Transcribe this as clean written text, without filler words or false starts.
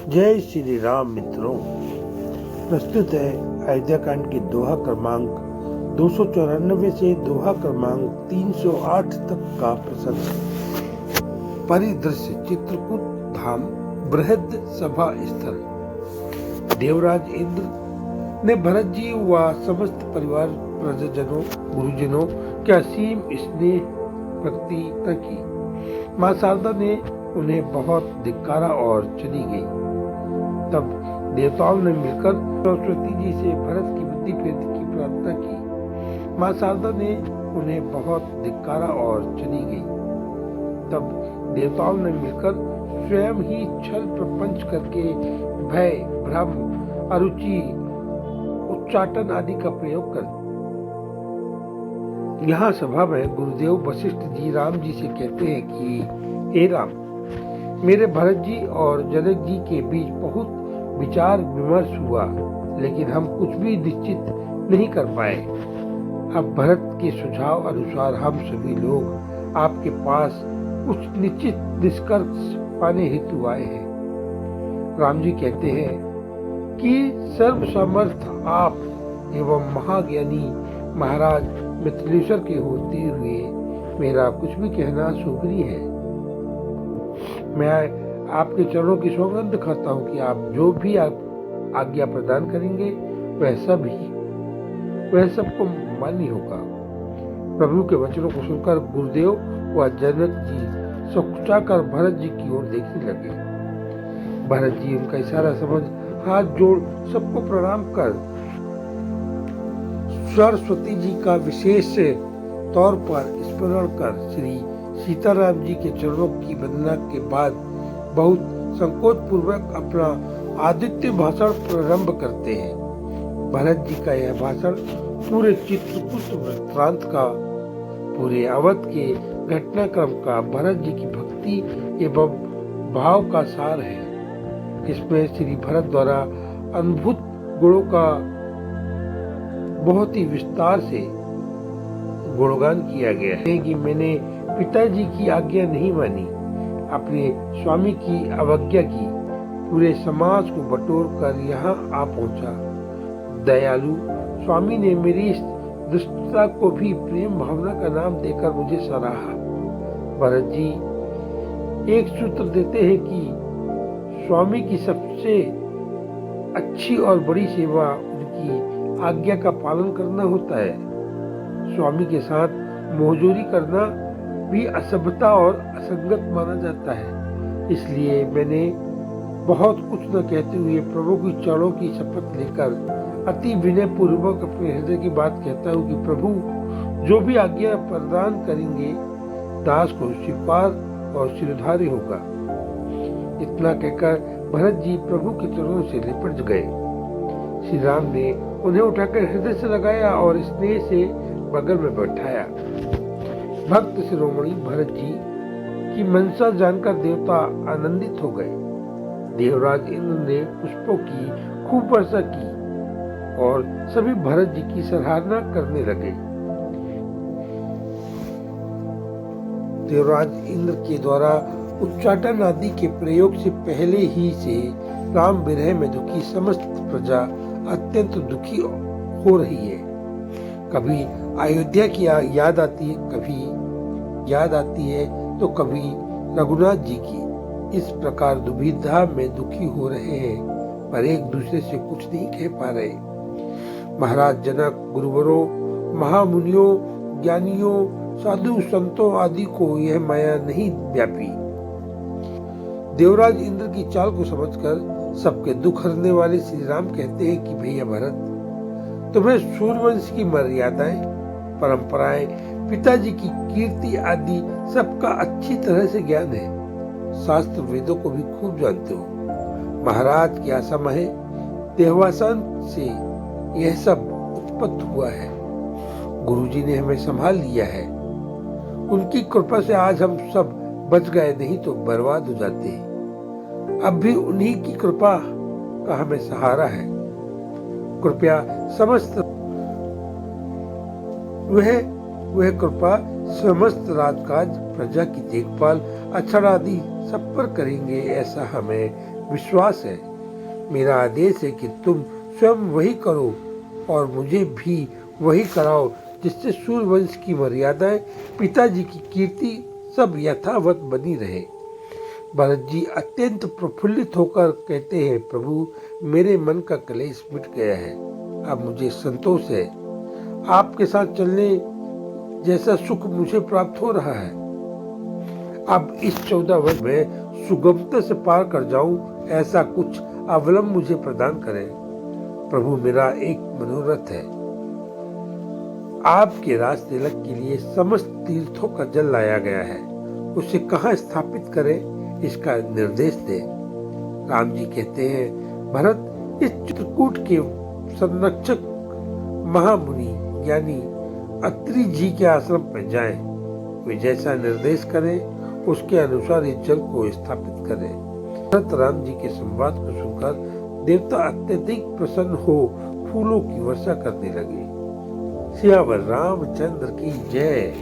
जय श्री राम मित्रों। प्रस्तुत है अयोध्या कांड के दोहा क्रमांक 294 से दोहा क्रमांक 308 तक का प्रसंग। परिदृश्य चित्रकूट धाम बृहद सभा स्थल। देवराज इंद्र ने भरत जी व समस्त परिवार प्रजाजनों गुरुजनों के असीम स्नेह प्रतिज्ञा की। माँ शारदा ने उन्हें बहुत धिक्कारा और चली गई। तब देवताओं ने मिलकर सरस्वती जी से भरत की बुद्धि की प्रार्थना की। माँ शारदा ने उन्हें बहुत धिक्कारा और चली गई। तब देवताओं ने मिलकर स्वयं ही छल प्रपंच करके भय भ्रम अरुचि उच्चाटन आदि का प्रयोग कर। यहाँ सभा में गुरुदेव वशिष्ठ जी राम जी से कहते हैं कि हे राम, मेरे भरत जी और जनक जी के बीच बहुत विचार विमर्श हुआ, लेकिन हम कुछ भी निश्चित नहीं कर पाए। अब भरत के सुझाव अनुसार हम सभी लोग आपके पास कुछ निश्चित निष्कर्ष पाने हेतु आए हैं। राम जी कहते हैं कि सर्वसमर्थ आप एवं महाज्ञानी महाराज मिथिलेश्वर के होते हुए मेरा कुछ भी कहना शुभ नहीं है। मैं आपके चरणों की सौगंध खाता हूँ कि आप जो भी आप आज्ञा प्रदान करेंगे वह सबको मान्य होगा। प्रभु के वचनों को सुनकर गुरुदेव व जनक जी सकुचाकर भरत जी की ओर देखने लगे। भरत जी उनका इशारा समझ हाथ जोड़ सबको प्रणाम कर सरस्वती जी का विशेष तौर पर स्मरण कर श्री सीताराम जी के चरणों की वंदना के बाद बहुत संकोच पूर्वक अपना आदित्य भाषण प्रारंभ करते हैं। भरत जी का यह भाषण पूरे चित्रकूट वृत्तांत का, पूरे अवध के घटनाक्रम का, भरत जी की भक्ति एवं भाव का सार है। इसमें श्री भरत द्वारा अद्भुत गुणों का बहुत ही विस्तार से गुणगान किया गया है कि मैंने पिताजी की आज्ञा नहीं मानी, अपने स्वामी की अवज्ञा की, पूरे समाज को बटोर कर यहाँ आ पहुंचा। दयालु स्वामी ने मेरी इस दुष्टता को भी प्रेम भावना का नाम देकर मुझे सराहा। भरत जी एक सूत्र देते हैं कि स्वामी की सबसे अच्छी और बड़ी सेवा उनकी आज्ञा का पालन करना होता है। स्वामी के साथ मोहजोरी करना भी असभ्यता और असंगत माना जाता है। इसलिए मैंने बहुत कुछ न कहते हुए प्रभु की चरणों की शपथ लेकर अति विनय पूर्वक अपने हृदय की बात कहता हूँ कि प्रभु जो भी आज्ञा प्रदान करेंगे दास को स्वीकार और सिरधार्य होगा। इतना कहकर भरत जी प्रभु के चरणों से लिपट गए। श्री राम ने उन्हें उठाकर हृदय से लगाया और स्नेह से बगल में बैठाया। भक्त शिरोमणि भरत जी की मनसा जानकर देवता आनंदित हो गए। देवराज इंद्र ने पुष्पों की खूब वर्षा की और सभी भरत जी की सराहना करने लगे। देवराज इंद्र के द्वारा उच्चाटन आदि के प्रयोग से पहले ही से राम विरह में दुखी समस्त प्रजा अत्यंत दुखी हो रही है। कभी अयोध्या की याद आती है, कभी याद आती है तो कभी रघुनाथ जी की। इस प्रकार दुविधा में दुखी हो रहे हैं, पर एक दूसरे से कुछ नहीं कह पा रहे। महाराज जनक गुरुवरों महामुनियों ज्ञानियों साधु संतों आदि को यह माया नहीं व्यापी। देवराज इंद्र की चाल को समझकर सबके दुख हरने वाले श्री राम कहते हैं कि भैया भरत, तुम्हें सूर्यवंश की मर्यादाएं परंपराएं पिताजी की कीर्ति आदि सबका अच्छी तरह से ज्ञान है। शास्त्र वेदों को भी खूब जानते हो। महाराज की आशा है देवासन से यह सब उत्पन्न हुआ है। गुरुजी ने हमें संभाल लिया है। उनकी कृपा से आज हम सब बच गए, नहीं तो बर्बाद हो जाते। अब भी उन्हीं की कृपा का हमें सहारा है। कृपया समस्त वह कृपा समस्त राजकाज प्रजा की देखभाल अक्षर आदि सब पर करेंगे, ऐसा हमें विश्वास है। मेरा आदेश है कि तुम स्वयं वही करो और मुझे भी वही कराओ, जिससे सूर्यवंश की मर्यादाएं, पिताजी की कीर्ति सब यथावत बनी रहे। भरत जी अत्यंत प्रफुल्लित होकर कहते हैं, प्रभु मेरे मन का क्लेश मिट गया है, अब मुझे संतोष है। आपके साथ चलने जैसा सुख मुझे प्राप्त हो रहा है। अब इस 14 वर्ष में सुगमता से पार कर जाऊं, ऐसा कुछ अवलंब मुझे प्रदान करें। प्रभु मेरा एक मनोरथ है, आपके राज तिलक के लिए समस्त तीर्थों का जल लाया गया है, उसे कहाँ स्थापित करें इसका निर्देश दे। राम जी कहते हैं, भरत इस चित्रकूट के संरक्षक महामुनि यानी अत्रि जी के आश्रम पर जाएं, वे जैसा निर्देश करें उसके अनुसार इस जल को स्थापित करें। भरत राम जी के संवाद को सुनकर देवता अत्यधिक प्रसन्न हो फूलों की वर्षा करने लगे। सियावर रामचंद्र की जय।